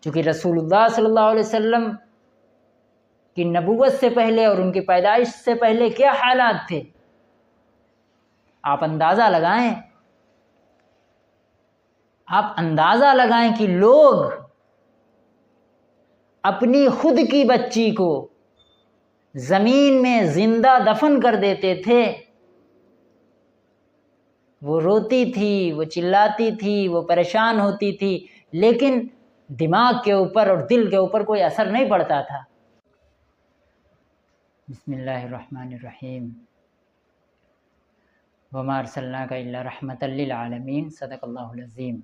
چونکہ رسول اللہ صلی اللہ علیہ وسلم کی نبوت سے پہلے اور ان کی پیدائش سے پہلے کیا حالات تھے، آپ اندازہ لگائیں کہ لوگ اپنی خود کی بچی کو زمین میں زندہ دفن کر دیتے تھے، وہ روتی تھی، وہ چلاتی تھی، وہ پریشان ہوتی تھی، لیکن دماغ کے اوپر اور دل کے اوپر کوئی اثر نہیں پڑتا تھا۔ بسم اللہ الرحمن الرحیم، وما ارسلناک الا رحمۃ للعالمین، صدق اللہ العظیم۔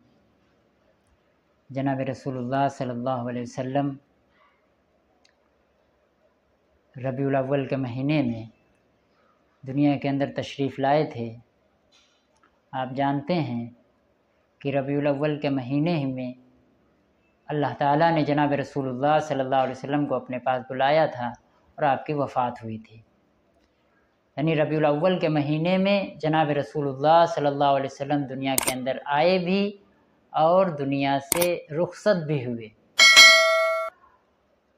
جناب رسول اللہ صلی اللہ علیہ وسلم ربیع الاول کے مہینے میں دنیا کے اندر تشریف لائے تھے۔ آپ جانتے ہیں کہ ربیع الاول کے مہینے میں اللہ تعالیٰ نے جناب رسول اللہ صلی اللہ علیہ وسلم کو اپنے پاس بلایا تھا اور آپ کی وفات ہوئی تھی۔ یعنی ربیع الاول کے مہینے میں جناب رسول اللہ صلی اللہ علیہ وسلم دنیا کے اندر آئے بھی اور دنیا سے رخصت بھی ہوئے۔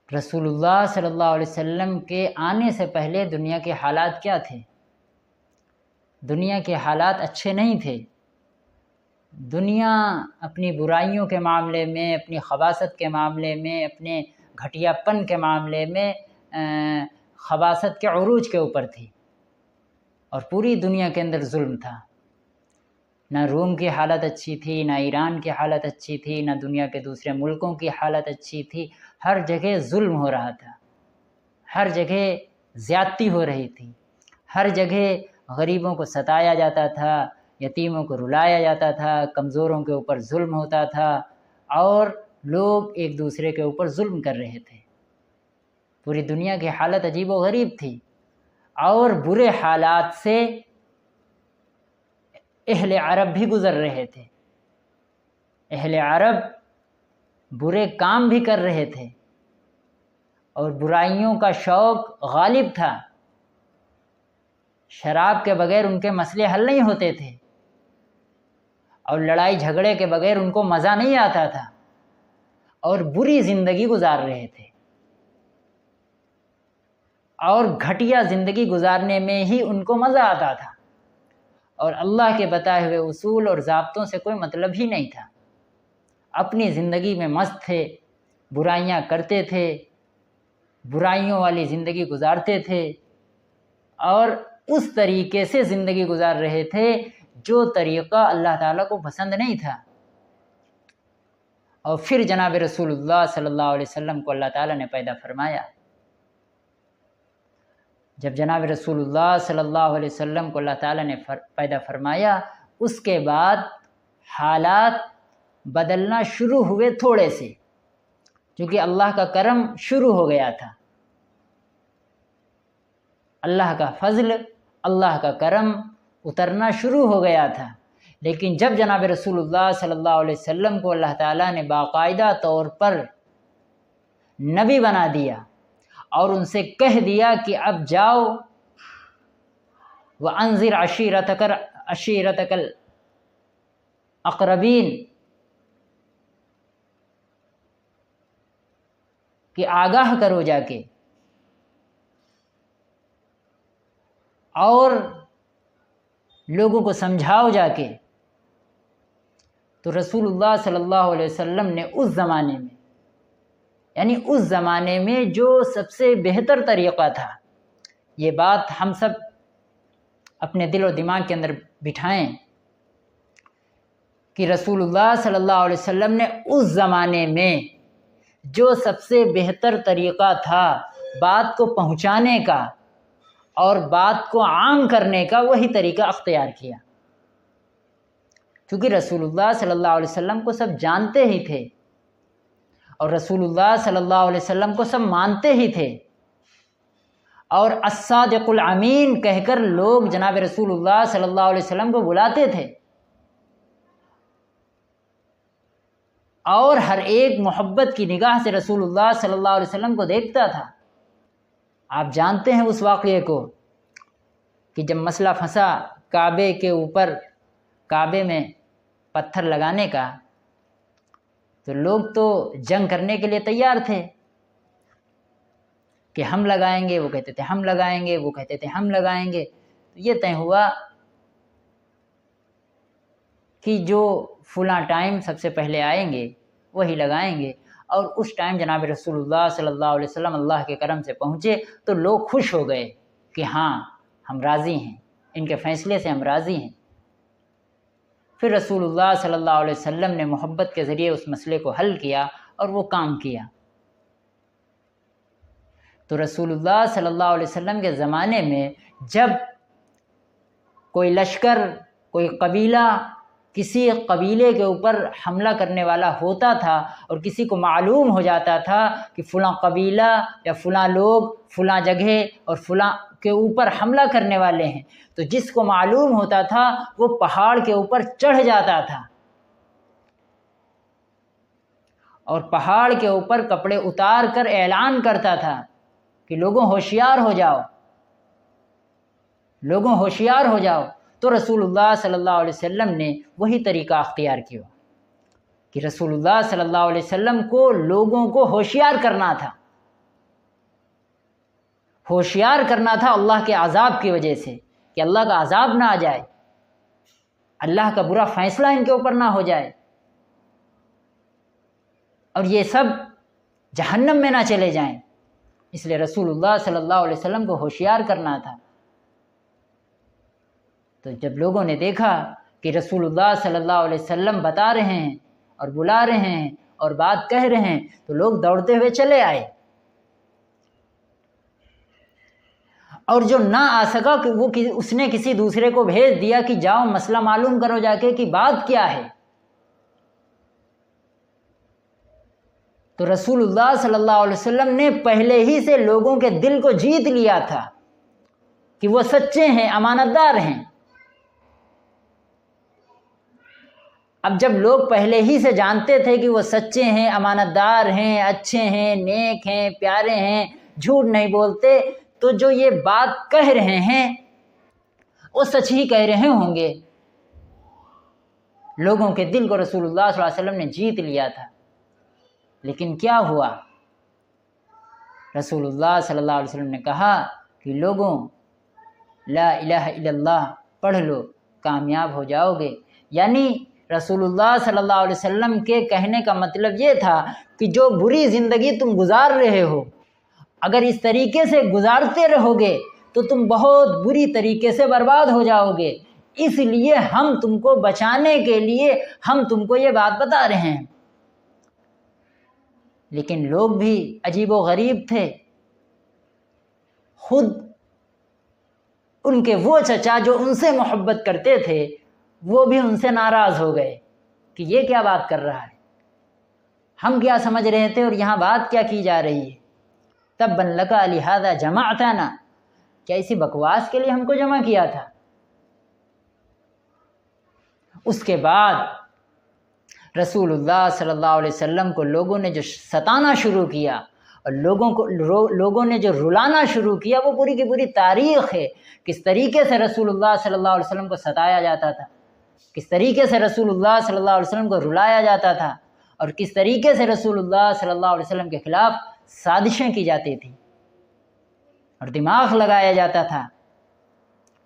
رسول اللہ صلی اللہ علیہ وسلم کے آنے سے پہلے دنیا کے حالات کیا تھے؟ دنیا کے حالات اچھے نہیں تھے۔ دنیا اپنی برائیوں کے معاملے میں، اپنی خباثت کے معاملے میں، اپنے گھٹیا پن کے معاملے میں خباثت کے عروج کے اوپر تھی، اور پوری دنیا کے اندر ظلم تھا۔ نہ روم کی حالت اچھی تھی، نہ ایران کی حالت اچھی تھی، نہ دنیا کے دوسرے ملکوں کی حالت اچھی تھی۔ ہر جگہ ظلم ہو رہا تھا، ہر جگہ زیادتی ہو رہی تھی، ہر جگہ غریبوں کو ستایا جاتا تھا، یتیموں کو رلایا جاتا تھا، کمزوروں کے اوپر ظلم ہوتا تھا، اور لوگ ایک دوسرے کے اوپر ظلم کر رہے تھے۔ پوری دنیا کی حالت عجیب و غریب تھی، اور برے حالات سے اہل عرب بھی گزر رہے تھے۔ اہل عرب برے کام بھی کر رہے تھے، اور برائیوں کا شوق غالب تھا۔ شراب کے بغیر ان کے مسئلے حل نہیں ہوتے تھے، اور لڑائی جھگڑے کے بغیر ان کو مزہ نہیں آتا تھا، اور بری زندگی گزار رہے تھے، اور گھٹیا زندگی گزارنے میں ہی ان کو مزہ آتا تھا، اور اللہ کے بتائے ہوئے اصول اور ضابطوں سے کوئی مطلب ہی نہیں تھا۔ اپنی زندگی میں مست تھے، برائیاں کرتے تھے، برائیوں والی زندگی گزارتے تھے، اور اس طریقے سے زندگی گزار رہے تھے جو طریقہ اللہ تعالیٰ کو پسند نہیں تھا۔ اور پھر جناب رسول اللہ صلی اللہ علیہ وسلم کو اللہ تعالیٰ نے پیدا فرمایا۔ جب جناب رسول اللہ صلی اللہ علیہ وسلم کو اللہ تعالیٰ نے پیدا فرمایا، اس کے بعد حالات بدلنا شروع ہوئے تھوڑے سے، کیونکہ اللہ کا کرم شروع ہو گیا تھا۔ اللہ کا فضل، اللہ کا کرم اترنا شروع ہو گیا تھا۔ لیکن جب جناب رسول اللہ صلی اللہ علیہ وسلم کو اللہ تعالیٰ نے باقاعدہ طور پر نبی بنا دیا، اور ان سے کہہ دیا کہ اب جاؤ وَأَنذِرْ عَشِيرَتَكَ الْأَقْرَبِينَ، کہ آگاہ کرو جا کے، اور لوگوں کو سمجھاؤ جا کے۔ تو رسول اللہ صلی اللہ علیہ وسلم نے اس زمانے میں، یعنی اس زمانے میں جو سب سے بہتر طریقہ تھا، یہ بات ہم سب اپنے دل و دماغ کے اندر بٹھائیں کہ رسول اللہ صلی اللہ علیہ وسلم نے اس زمانے میں جو سب سے بہتر طریقہ تھا بات کو پہنچانے کا اور بات کو عام کرنے کا، وہی طریقہ اختیار کیا، کیونکہ رسول اللہ صلی اللہ علیہ وسلم کو سب جانتے ہی تھے، اور رسول اللہ صلی اللہ علیہ وسلم کو سب مانتے ہی تھے، اور الصادق الامین کہہ کر لوگ جناب رسول اللہ صلی اللہ علیہ وسلم کو بلاتے تھے، اور ہر ایک محبت کی نگاہ سے رسول اللہ صلی اللہ علیہ وسلم کو دیکھتا تھا۔ آپ جانتے ہیں اس واقعے کو کہ جب مسئلہ پھنسا کعبے کے اوپر، کعبے میں پتھر لگانے کا، تو لوگ تو جنگ کرنے کے لیے تیار تھے کہ ہم لگائیں گے، وہ کہتے تھے ہم لگائیں گے، وہ کہتے تھے ہم لگائیں گے. تو یہ طے ہوا کہ جو فلاں ٹائم سب سے پہلے آئیں گے وہی لگائیں گے. اور اس ٹائم جناب رسول اللہ صلی اللہ علیہ وسلم اللہ کے کرم سے پہنچے تو لوگ خوش ہو گئے کہ ہاں ہم راضی ہیں، ان کے فیصلے سے ہم راضی ہیں. پھر رسول اللہ صلی اللہ علیہ وسلم نے محبت کے ذریعے اس مسئلے کو حل کیا اور وہ کام کیا. تو رسول اللہ صلی اللہ علیہ وسلم کے زمانے میں جب کوئی لشکر، کوئی قبیلہ کسی قبیلے کے اوپر حملہ کرنے والا ہوتا تھا اور کسی کو معلوم ہو جاتا تھا کہ فلاں قبیلہ یا فلاں لوگ فلاں جگہ اور فلاں کے اوپر حملہ کرنے والے ہیں، تو جس کو معلوم ہوتا تھا وہ پہاڑ کے اوپر چڑھ جاتا تھا اور پہاڑ کے اوپر کپڑے اتار کر اعلان کرتا تھا کہ لوگوں ہوشیار ہو جاؤ، لوگوں ہوشیار ہو جاؤ. تو رسول اللہ صلی اللہ علیہ وسلم نے وہی طریقہ اختیار کیا کہ رسول اللہ صلی اللہ علیہ وسلم کو لوگوں کو ہوشیار کرنا تھا، ہوشیار کرنا تھا اللہ کے عذاب کی وجہ سے، کہ اللہ کا عذاب نہ آ جائے، اللہ کا برا فیصلہ ان کے اوپر نہ ہو جائے اور یہ سب جہنم میں نہ چلے جائیں. اس لیے رسول اللہ صلی اللہ علیہ وسلم کو ہوشیار کرنا تھا. تو جب لوگوں نے دیکھا کہ رسول اللہ صلی اللہ علیہ وسلم بتا رہے ہیں اور بلا رہے ہیں اور بات کہہ رہے ہیں تو لوگ دوڑتے ہوئے چلے آئے. اور جو نہ آ سکا کہ وہ اس نے کسی دوسرے کو بھیج دیا کہ جاؤ مسئلہ معلوم کرو جا کے کہ بات کیا ہے. تو رسول اللہ صلی اللہ علیہ وسلم نے پہلے ہی سے لوگوں کے دل کو جیت لیا تھا کہ وہ سچے ہیں، امانت دار ہیں. اب جب لوگ پہلے ہی سے جانتے تھے کہ وہ سچے ہیں، امانت دار ہیں، اچھے ہیں، نیک ہیں، پیارے ہیں، جھوٹ نہیں بولتے، تو جو یہ بات کہہ رہے ہیں وہ سچ ہی کہہ رہے ہوں گے. لوگوں کے دل کو رسول اللہ صلی اللہ علیہ وسلم نے جیت لیا تھا. لیکن کیا ہوا؟ رسول اللہ صلی اللہ علیہ وسلم نے کہا کہ لوگوں لا الہ الا اللہ پڑھ لو، کامیاب ہو جاؤ گے. یعنی رسول اللہ صلی اللہ علیہ وسلم کے کہنے کا مطلب یہ تھا کہ جو بری زندگی تم گزار رہے ہو، اگر اس طریقے سے گزارتے رہو گے تو تم بہت بری طریقے سے برباد ہو جاؤ گے. اس لیے ہم تم کو بچانے کے لیے ہم تم کو یہ بات بتا رہے ہیں. لیکن لوگ بھی عجیب و غریب تھے. خود ان کے وہ چچا جو ان سے محبت کرتے تھے وہ بھی ان سے ناراض ہو گئے کہ یہ کیا بات کر رہا ہے، ہم کیا سمجھ رہے تھے اور یہاں بات کیا کی جا رہی ہے. تبا لک لہذا جمعتنا، کیا اسی بکواس کے لیے ہم کو جمع کیا تھا. اس کے بعد رسول اللہ صلی اللہ علیہ وسلم کو لوگوں نے جو ستانا شروع کیا اور لوگوں نے جو رلانا شروع کیا، وہ پوری کی پوری تاریخ ہے. کس طریقے سے رسول اللہ صلی اللہ علیہ وسلم کو ستایا جاتا تھا، کس طریقے سے رسول اللہ صلی اللہ علیہ وسلم کو رلایا جاتا تھا اور کس طریقے سے رسول اللہ صلی اللہ علیہ وسلم کے خلاف سازشیں کی جاتی تھیں اور دماغ لگایا جاتا تھا،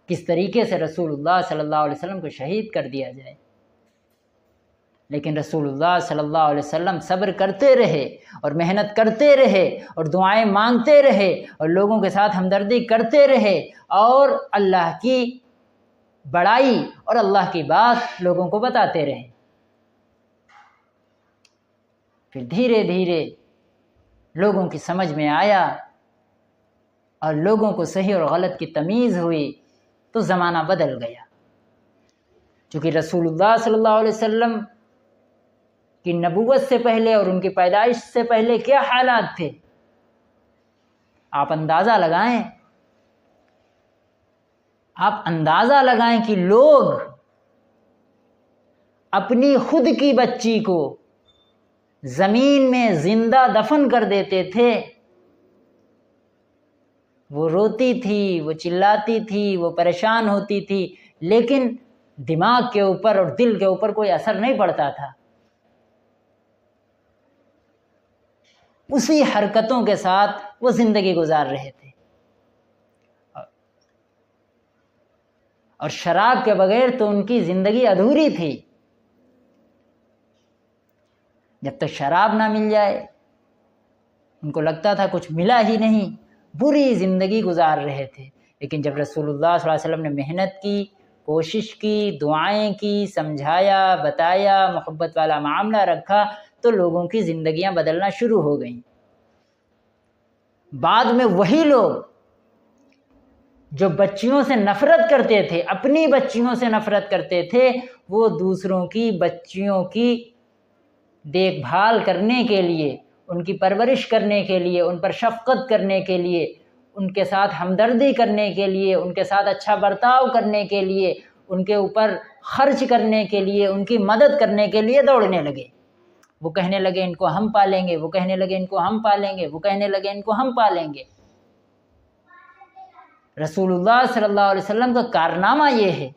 کس طریقے سے رسول اللہ صلی اللہ علیہ وسلم کو شہید کر دیا جائے. لیکن رسول اللہ صلی اللہ علیہ وسلم صبر کرتے رہے اور محنت کرتے رہے اور دعائیں مانگتے رہے اور لوگوں کے ساتھ ہمدردی کرتے رہے اور اللہ کی بڑائی اور اللہ کی بات لوگوں کو بتاتے رہے. پھر دھیرے دھیرے لوگوں کی سمجھ میں آیا اور لوگوں کو صحیح اور غلط کی تمیز ہوئی تو زمانہ بدل گیا. چونکہ رسول اللہ صلی اللہ علیہ وسلم کی نبوت سے پہلے اور ان کی پیدائش سے پہلے کیا حالات تھے آپ اندازہ لگائیں. آپ اندازہ لگائیں کہ لوگ اپنی خود کی بچی کو زمین میں زندہ دفن کر دیتے تھے. وہ روتی تھی، وہ چلاتی تھی، وہ پریشان ہوتی تھی، لیکن دماغ کے اوپر اور دل کے اوپر کوئی اثر نہیں پڑتا تھا. اسی حرکتوں کے ساتھ وہ زندگی گزار رہے تھے، اور شراب کے بغیر تو ان کی زندگی ادھوری تھی۔ جب تک شراب نہ مل جائے ان کو لگتا تھا کچھ ملا ہی نہیں، بری زندگی گزار رہے تھے۔ لیکن جب رسول اللہ صلی اللہ علیہ وسلم نے محنت کی، کوشش کی، دعائیں کی، سمجھایا، بتایا، محبت والا معاملہ رکھا، تو لوگوں کی زندگیاں بدلنا شروع ہو گئیں۔ بعد میں وہی لوگ جو بچیوں سے نفرت کرتے تھے، اپنی بچیوں سے نفرت کرتے تھے، وہ دوسروں کی بچیوں کی دیکھ بھال کرنے کے لیے، ان کی پرورش کرنے کے لیے، ان پر شفقت کرنے کے لیے، ان کے ساتھ ہمدردی کرنے کے لیے، ان کے ساتھ اچھا برتاؤ کرنے کے لیے، ان کے اوپر خرچ کرنے کے لیے، ان کی مدد کرنے کے لیے دوڑنے لگے۔ وہ کہنے لگے ان کو ہم پالیں گے، وہ کہنے لگے ان کو ہم پالیں گے، وہ کہنے لگے ان کو ہم پالیں گے۔ رسول اللہ صلی اللہ علیہ وسلم کا کارنامہ یہ ہے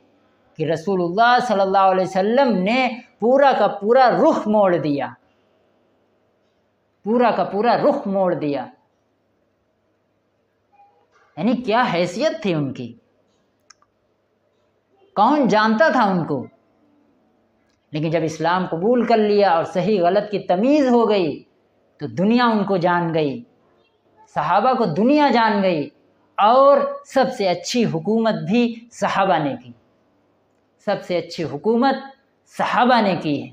کہ رسول اللہ صلی اللہ علیہ وسلم نے پورا کا پورا رخ موڑ دیا، پورا کا پورا رخ موڑ دیا۔ یعنی کیا حیثیت تھی ان کی، کون جانتا تھا ان کو؟ لیکن جب اسلام قبول کر لیا اور صحیح غلط کی تمیز ہو گئی تو دنیا ان کو جان گئی، صحابہ کو دنیا جان گئی، اور سب سے اچھی حکومت بھی صحابہ نے کی، سب سے اچھی حکومت صحابہ نے کی ہے،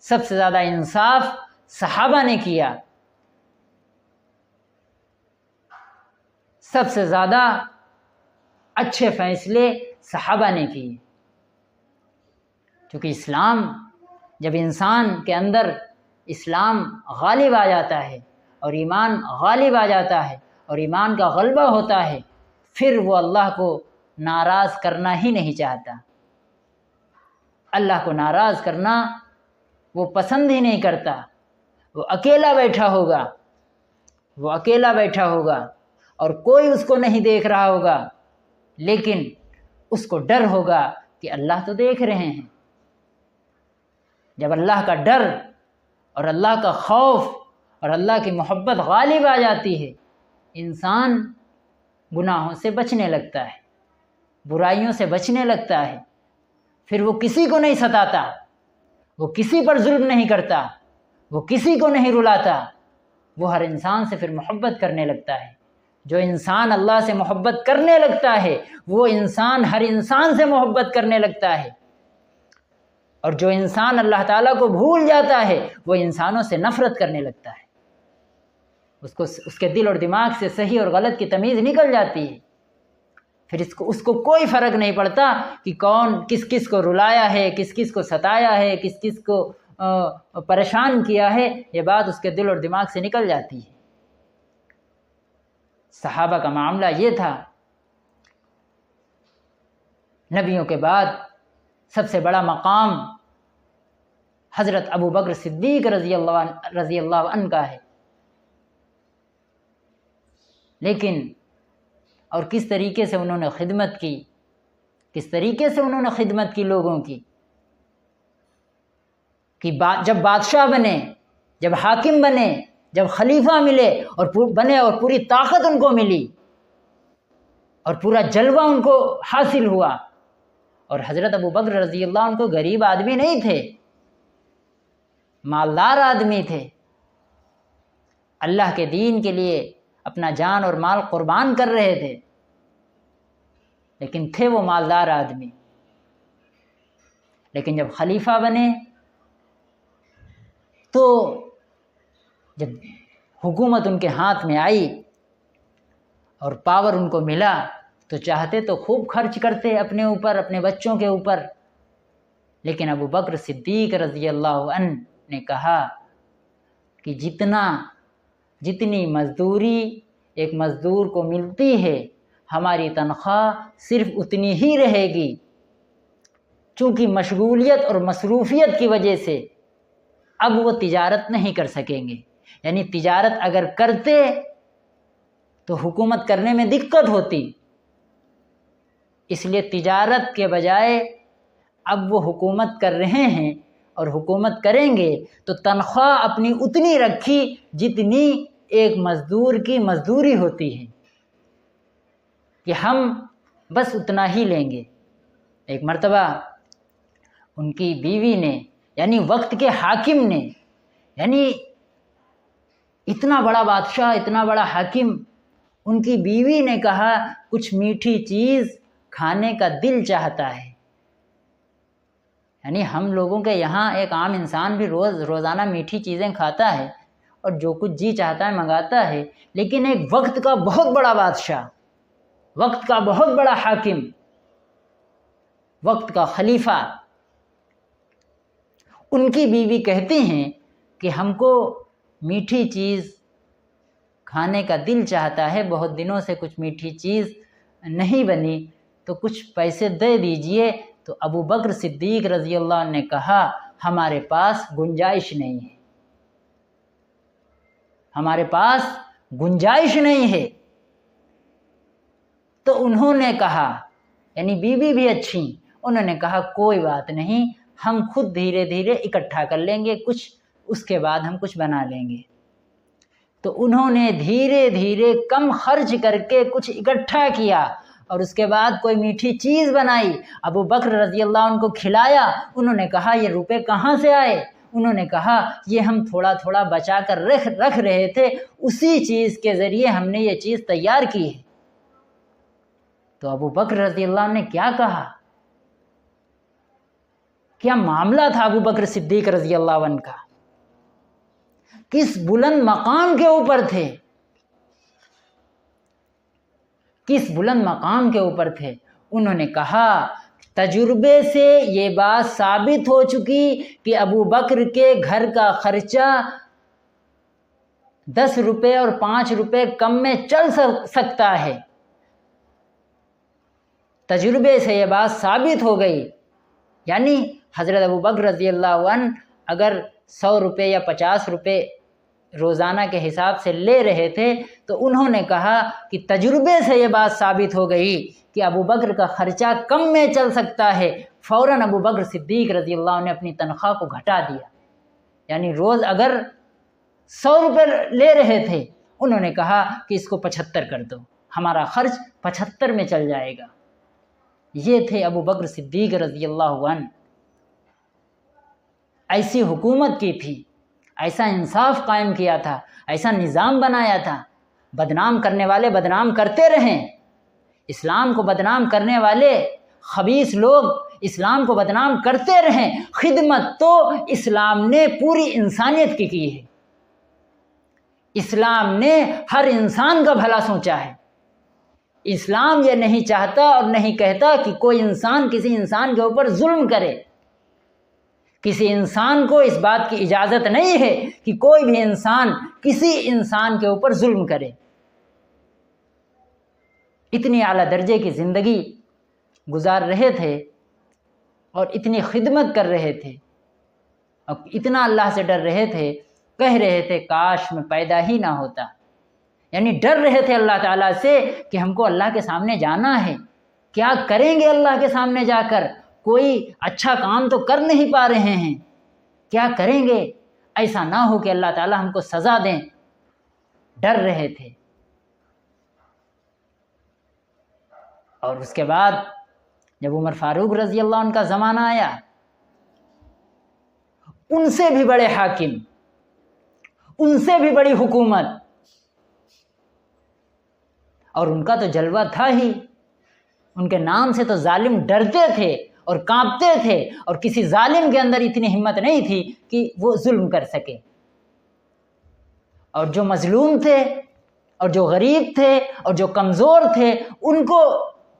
سب سے زیادہ انصاف صحابہ نے کیا، سب سے زیادہ اچھے فیصلے صحابہ نے کیے۔ کیونکہ اسلام، جب انسان کے اندر اسلام غالب آ جاتا ہے اور ایمان غالب آ جاتا ہے اور ایمان کا غلبہ ہوتا ہے، پھر وہ اللہ کو ناراض کرنا ہی نہیں چاہتا۔ اللہ کو ناراض کرنا وہ پسند ہی نہیں کرتا۔ وہ اکیلا بیٹھا ہوگا، وہ اکیلا بیٹھا ہوگا اور کوئی اس کو نہیں دیکھ رہا ہوگا، لیکن اس کو ڈر ہوگا کہ اللہ تو دیکھ رہے ہیں۔ جب اللہ کا ڈر اور اللہ کا خوف اور اللہ کی محبت غالب آ جاتی ہے، انسان گناہوں سے بچنے لگتا ہے، برائیوں سے بچنے لگتا ہے، پھر وہ کسی کو نہیں ستاتا، وہ کسی پر ظلم نہیں کرتا، وہ کسی کو نہیں رلاتا، وہ ہر انسان سے پھر محبت کرنے لگتا ہے۔ جو انسان اللہ سے محبت کرنے لگتا ہے وہ انسان ہر انسان سے محبت کرنے لگتا ہے، اور جو انسان اللہ تعالیٰ کو بھول جاتا ہے وہ انسانوں سے نفرت کرنے لگتا ہے۔ اس کے دل اور دماغ سے صحیح اور غلط کی تمیز نکل جاتی ہے، پھر اس کو کوئی فرق نہیں پڑتا کہ کون کس کس کو رلایا ہے، کس کس کو ستایا ہے، کس کس کو پریشان کیا ہے، یہ بات اس کے دل اور دماغ سے نکل جاتی ہے۔ صحابہ کا معاملہ یہ تھا۔ نبیوں کے بعد سب سے بڑا مقام حضرت ابو بکر صدیق رضی اللہ عنہ کا ہے، لیکن اور کس طریقے سے انہوں نے خدمت کی، کس طریقے سے انہوں نے خدمت کی لوگوں کی، کہ جب بادشاہ بنے، جب حاکم بنے، جب خلیفہ ملے اور بنے اور پوری طاقت ان کو ملی اور پورا جلوہ ان کو حاصل ہوا، اور حضرت ابو بکر رضی اللہ عنہ کو غریب آدمی نہیں تھے، مالدار آدمی تھے، اللہ کے دین کے لیے اپنا جان اور مال قربان کر رہے تھے، لیکن تھے وہ مالدار آدمی۔ لیکن جب خلیفہ بنے تو جب حکومت ان کے ہاتھ میں آئی اور پاور ان کو ملا تو چاہتے تو خوب خرچ کرتے اپنے اوپر، اپنے بچوں کے اوپر، لیکن ابو بکر صدیق رضی اللہ عنہ نے کہا کہ جتنی مزدوری ایک مزدور کو ملتی ہے ہماری تنخواہ صرف اتنی ہی رہے گی، چونکہ مشغولیت اور مصروفیت کی وجہ سے اب وہ تجارت نہیں کر سکیں گے۔ یعنی تجارت اگر کرتے تو حکومت کرنے میں دقت ہوتی، اس لیے تجارت کے بجائے اب وہ حکومت کر رہے ہیں اور حکومت کریں گے تو تنخواہ اپنی اتنی رکھی جتنی ایک مزدور کی مزدوری ہوتی ہے، کہ ہم بس اتنا ہی لیں گے۔ ایک مرتبہ ان کی بیوی نے، یعنی وقت کے حاکم نے، یعنی اتنا بڑا بادشاہ، اتنا بڑا حاکم، ان کی بیوی نے کہا کچھ میٹھی چیز کھانے کا دل چاہتا ہے۔ یعنی ہم لوگوں کے یہاں ایک عام انسان بھی روزانہ میٹھی چیزیں کھاتا ہے اور جو کچھ جی چاہتا ہے منگاتا ہے، لیکن ایک وقت کا بہت بڑا بادشاہ، وقت کا بہت بڑا حاکم، وقت کا خلیفہ، ان کی بیوی کہتی ہیں کہ ہم کو میٹھی چیز کھانے کا دل چاہتا ہے، بہت دنوں سے کچھ میٹھی چیز نہیں بنی، تو کچھ پیسے دے دیجئے۔ تو ابو بکر صدیق رضی اللہ عنہ نے کہا ہمارے پاس گنجائش نہیں ہے، ہمارے پاس گنجائش نہیں ہے۔ تو انہوں نے کہا، یعنی بیوی بھی اچھی، انہوں نے کہا کوئی بات نہیں، ہم خود دھیرے دھیرے اکٹھا کر لیں گے کچھ، اس کے بعد ہم کچھ بنا لیں گے۔ تو انہوں نے دھیرے دھیرے کم خرچ کر کے کچھ اکٹھا کیا اور اس کے بعد کوئی میٹھی چیز بنائی، ابو بکر رضی اللہ عنہ کو کھلایا۔ انہوں نے کہا یہ روپے کہاں سے آئے؟ انہوں نے کہا یہ ہم تھوڑا تھوڑا بچا کر رکھ رہے تھے، اسی چیز کے ذریعے ہم نے یہ چیز تیار کی ہے۔ تو ابو بکر رضی اللہ عنہ نے کیا کہا؟ کیا معاملہ تھا ابو بکر صدیق رضی اللہ عنہ کا؟ کس بلند مقام کے اوپر تھے، کس بلند مقام کے اوپر تھے؟ انہوں نے کہا تجربے سے یہ بات ثابت ہو چکی کہ ابو بکر کے گھر کا خرچہ 10 روپے اور 5 روپے کم میں چل سکتا ہے۔ تجربے سے یہ بات ثابت ہو گئی، یعنی حضرت ابو بکر رضی اللہ عنہ اگر 100 روپے یا 50 روپے روزانہ کے حساب سے لے رہے تھے، تو انہوں نے کہا کہ تجربے سے یہ بات ثابت ہو گئی کہ ابو بکر کا خرچہ کم میں چل سکتا ہے۔ فوراً ابو بکر صدیق رضی اللہ عنہ نے اپنی تنخواہ کو گھٹا دیا، یعنی روز اگر 100 روپے لے رہے تھے، انہوں نے کہا کہ اس کو 75 کر دو، ہمارا خرچ 75 میں چل جائے گا۔ یہ تھے ابو بکر صدیق رضی اللہ عنہ، ایسی حکومت کی تھی، ایسا انصاف قائم کیا تھا، ایسا نظام بنایا تھا۔ بدنام کرنے والے بدنام کرتے رہیں، اسلام کو بدنام کرنے والے خبیث لوگ اسلام کو بدنام کرتے رہیں، خدمت تو اسلام نے پوری انسانیت کی ہے۔ اسلام نے ہر انسان کا بھلا سوچا ہے۔ اسلام یہ نہیں چاہتا اور نہیں کہتا کہ کوئی انسان کسی انسان کے اوپر ظلم کرے۔ کسی انسان کو اس بات کی اجازت نہیں ہے کہ کوئی بھی انسان کسی انسان کے اوپر ظلم کرے۔ اتنی اعلیٰ درجے کی زندگی گزار رہے تھے اور اتنی خدمت کر رہے تھے اور اتنا اللہ سے ڈر رہے تھے، کہہ رہے تھے کاش میں پیدا ہی نہ ہوتا، یعنی ڈر رہے تھے اللہ تعالیٰ سے کہ ہم کو اللہ کے سامنے جانا ہے، کیا کریں گے اللہ کے سامنے جا کر؟ کوئی اچھا کام تو کر نہیں پا رہے ہیں، کیا کریں گے؟ ایسا نہ ہو کہ اللہ تعالیٰ ہم کو سزا دیں، ڈر رہے تھے۔ اور اس کے بعد جب عمر فاروق رضی اللہ عنہ کا زمانہ آیا، ان سے بھی بڑے حاکم، ان سے بھی بڑی حکومت، اور ان کا تو جلوہ تھا ہی، ان کے نام سے تو ظالم ڈرتے تھے اور کانپتے تھے، اور کسی ظالم کے اندر اتنی ہمت نہیں تھی کہ وہ ظلم کر سکے۔ اور جو مظلوم تھے اور جو غریب تھے اور جو کمزور تھے، ان کو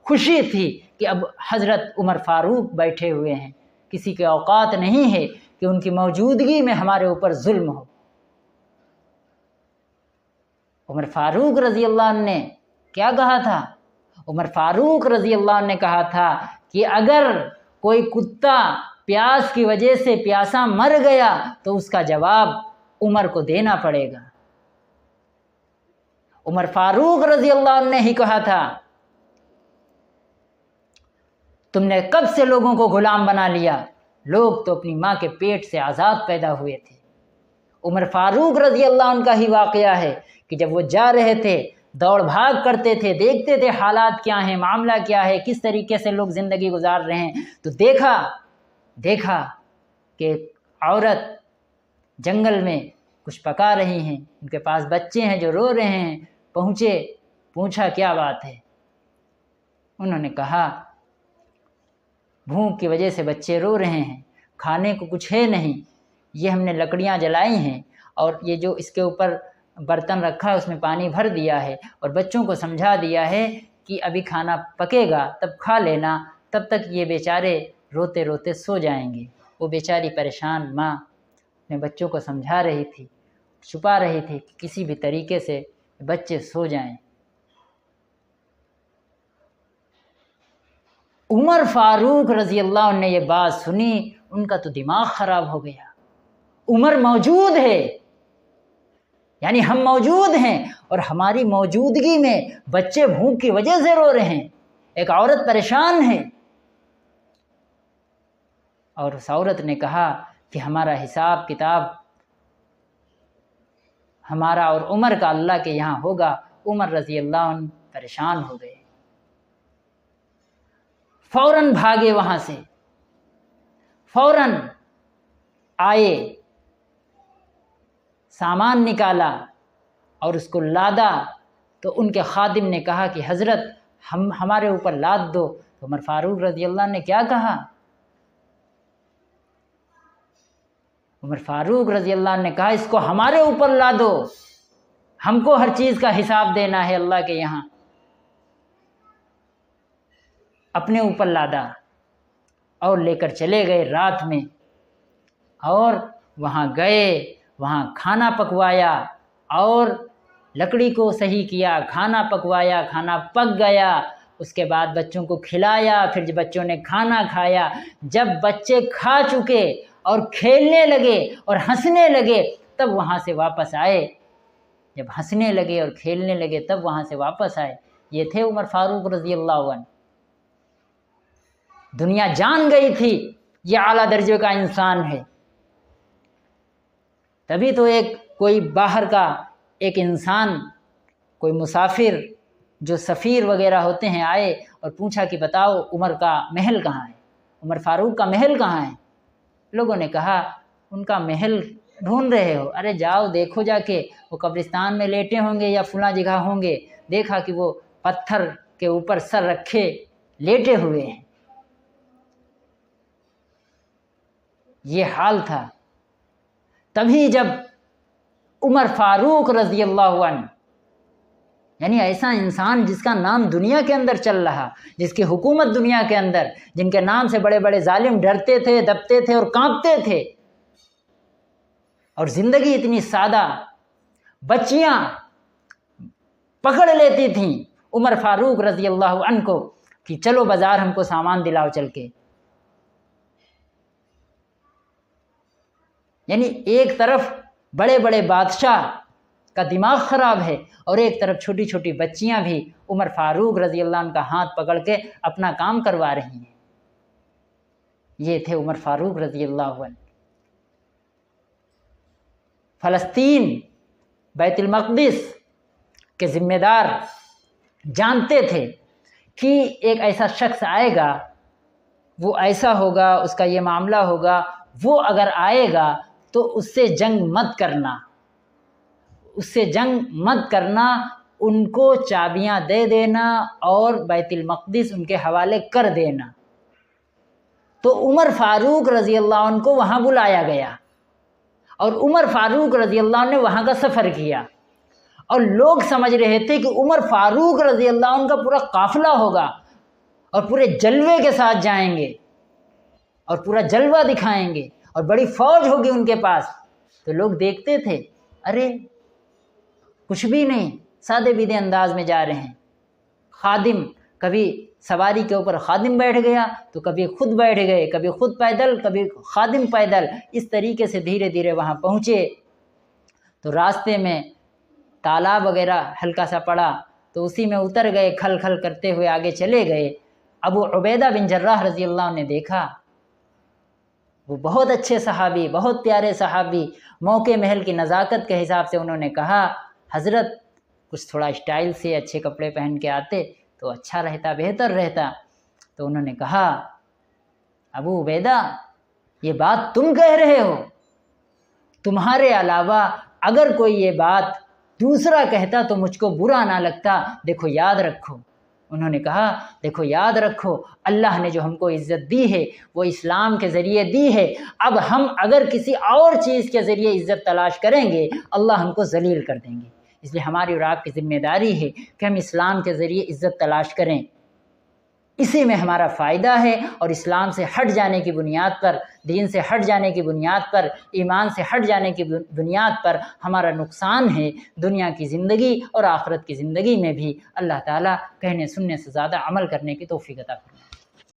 خوشی تھی کہ اب حضرت عمر فاروق بیٹھے ہوئے ہیں، کسی کے اوقات نہیں ہے کہ ان کی موجودگی میں ہمارے اوپر ظلم ہو۔ عمر فاروق رضی اللہ عنہ نے کیا کہا تھا؟ عمر فاروق رضی اللہ عنہ نے کہا تھا کہ اگر کوئی کتا پیاس کی وجہ سے پیاسا مر گیا تو اس کا جواب عمر کو دینا پڑے گا۔ عمر فاروق رضی اللہ عنہ نے ہی کہا تھا تم نے کب سے لوگوں کو غلام بنا لیا، لوگ تو اپنی ماں کے پیٹ سے آزاد پیدا ہوئے تھے۔ عمر فاروق رضی اللہ عنہ کا ہی واقعہ ہے کہ جب وہ جا رہے تھے، دوڑ بھاگ کرتے تھے، دیکھتے تھے حالات کیا ہیں، معاملہ کیا ہے، کس طریقے سے لوگ زندگی گزار رہے ہیں، تو دیکھا کہ عورت جنگل میں کچھ پکا رہی ہیں، ان کے پاس بچے ہیں جو رو رہے ہیں، پوچھا کیا بات ہے؟ انہوں نے کہا بھوک کی وجہ سے بچے رو رہے ہیں، کھانے کو کچھ ہے نہیں، یہ ہم نے لکڑیاں جلائی ہیں اور یہ جو اس کے اوپر برتن رکھا ہے اس میں پانی بھر دیا ہے اور بچوں کو سمجھا دیا ہے کہ ابھی کھانا پکے گا تب کھا لینا، تب تک یہ بیچارے روتے روتے سو جائیں گے۔ وہ بیچاری پریشان ماں اپنے بچوں کو سمجھا رہی تھی، چھپا رہی تھی کہ کسی بھی طریقے سے بچے سو جائیں۔ عمر فاروق رضی اللہ عنہ نے یہ بات سنی، ان کا تو دماغ خراب ہو گیا۔ عمر موجود ہے، یعنی ہم موجود ہیں اور ہماری موجودگی میں بچے بھوک کی وجہ سے رو رہے ہیں، ایک عورت پریشان ہے۔ اور اس عورت نے کہا کہ ہمارا حساب کتاب ہمارا اور عمر کا اللہ کے یہاں ہوگا۔ عمر رضی اللہ عنہ پریشان ہو گئے، فوراً بھاگے وہاں سے، فوراً آئے، سامان نکالا اور اس کو لادا۔ تو ان کے خادم نے کہا کہ حضرت ہمارے اوپر لاد دو۔ تو عمر فاروق رضی اللہ عنہ نے کیا کہا؟ عمر فاروق رضی اللہ عنہ نے کہا اس کو ہمارے اوپر لادو، ہم کو ہر چیز کا حساب دینا ہے اللہ کے یہاں۔ اپنے اوپر لادا اور لے کر چلے گئے رات میں، اور وہاں گئے، وہاں کھانا پکوایا اور لکڑی کو صحیح کیا، کھانا پکوایا، کھانا پک گیا، اس کے بعد بچوں کو کھلایا، پھر جب بچوں نے کھانا کھایا، جب بچے کھا چکے اور کھیلنے لگے اور ہنسنے لگے تب وہاں سے واپس آئے۔ جب ہنسنے لگے اور کھیلنے لگے تب وہاں سے واپس آئے۔ یہ تھے عمر فاروق رضی اللہ عنہ۔ دنیا جان گئی تھی یہ اعلیٰ درجے کا انسان ہے، تبھی تو کوئی باہر کا ایک انسان، کوئی مسافر جو سفیر وغیرہ ہوتے ہیں آئے اور پوچھا کہ بتاؤ عمر کا محل کہاں ہے، عمر فاروق کا محل کہاں ہے؟ لوگوں نے کہا ان کا محل ڈھونڈ رہے ہو؟ ارے جاؤ دیکھو جا کے، وہ قبرستان میں لیٹے ہوں گے یا فلاں جگہ ہوں گے۔ دیکھا کہ وہ پتھر کے اوپر سر رکھے لیٹے ہوئے ہیں۔ یہ حال تھا۔ تبھی جب عمر فاروق رضی اللہ عنہ، یعنی ایسا انسان جس کا نام دنیا کے اندر چل رہا، جس کی حکومت دنیا کے اندر، جن کے نام سے بڑے بڑے ظالم ڈرتے تھے، دبتے تھے اور کانپتے تھے، اور زندگی اتنی سادہ، بچیاں پکڑ لیتی تھیں عمر فاروق رضی اللہ عنہ کو کہ چلو بازار ہم کو سامان دلاؤ چل کے۔ یعنی ایک طرف بڑے بڑے بادشاہ کا دماغ خراب ہے اور ایک طرف چھوٹی چھوٹی بچیاں بھی عمر فاروق رضی اللہ عنہ کا ہاتھ پکڑ کے اپنا کام کروا رہی ہیں۔ یہ تھے عمر فاروق رضی اللہ عنہ۔ فلسطین، بیت المقدس کے ذمہ دار جانتے تھے کہ ایک ایسا شخص آئے گا، وہ ایسا ہوگا، اس کا یہ معاملہ ہوگا، وہ اگر آئے گا تو اس سے جنگ مت کرنا، اس سے جنگ مت کرنا، ان کو چابیاں دے دینا اور بیت المقدس ان کے حوالے کر دینا۔ تو عمر فاروق رضی اللہ عنہ کو وہاں بلایا گیا اور عمر فاروق رضی اللہ عنہ نے وہاں کا سفر کیا، اور لوگ سمجھ رہے تھے کہ عمر فاروق رضی اللہ عنہ کا پورا قافلہ ہوگا اور پورے جلوے کے ساتھ جائیں گے اور پورا جلوہ دکھائیں گے اور بڑی فوج ہوگی ان کے پاس۔ تو لوگ دیکھتے تھے، ارے کچھ بھی نہیں، سادے بیدے انداز میں جا رہے ہیں۔ خادم، کبھی سواری کے اوپر خادم بیٹھ گیا تو کبھی خود بیٹھ گئے، کبھی خود پیدل، کبھی خادم پیدل، اس طریقے سے دھیرے دھیرے وہاں پہنچے۔ تو راستے میں تالاب وغیرہ ہلکا سا پڑا تو اسی میں اتر گئے، کھل کھل کرتے ہوئے آگے چلے گئے۔ ابو عبیدہ بن جراح رضی اللہ عنہ نے دیکھا وہ بہت اچھے صحابی، بہت پیارے صحابی، موقع محل کی نزاکت کے حساب سے انہوں نے کہا حضرت کچھ تھوڑا اسٹائل سے اچھے کپڑے پہن کے آتے تو اچھا رہتا، بہتر رہتا۔ تو انہوں نے کہا ابو عبیدہ یہ بات تم کہہ رہے ہو، تمہارے علاوہ اگر کوئی یہ بات دوسرا کہتا تو مجھ کو برا نہ لگتا، دیکھو یاد رکھو۔ انہوں نے کہا دیکھو یاد رکھو، اللہ نے جو ہم کو عزت دی ہے وہ اسلام کے ذریعے دی ہے، اب ہم اگر کسی اور چیز کے ذریعے عزت تلاش کریں گے اللہ ہم کو ذلیل کر دیں گے، اس لیے ہماری اور آپ کی ذمہ داری ہے کہ ہم اسلام کے ذریعے عزت تلاش کریں، اسی میں ہمارا فائدہ ہے۔ اور اسلام سے ہٹ جانے کی بنیاد پر، دین سے ہٹ جانے کی بنیاد پر، ایمان سے ہٹ جانے کی بنیاد پر ہمارا نقصان ہے دنیا کی زندگی اور آخرت کی زندگی میں بھی۔ اللہ تعالیٰ کہنے سننے سے زیادہ عمل کرنے کی توفیق عطا فرمائے۔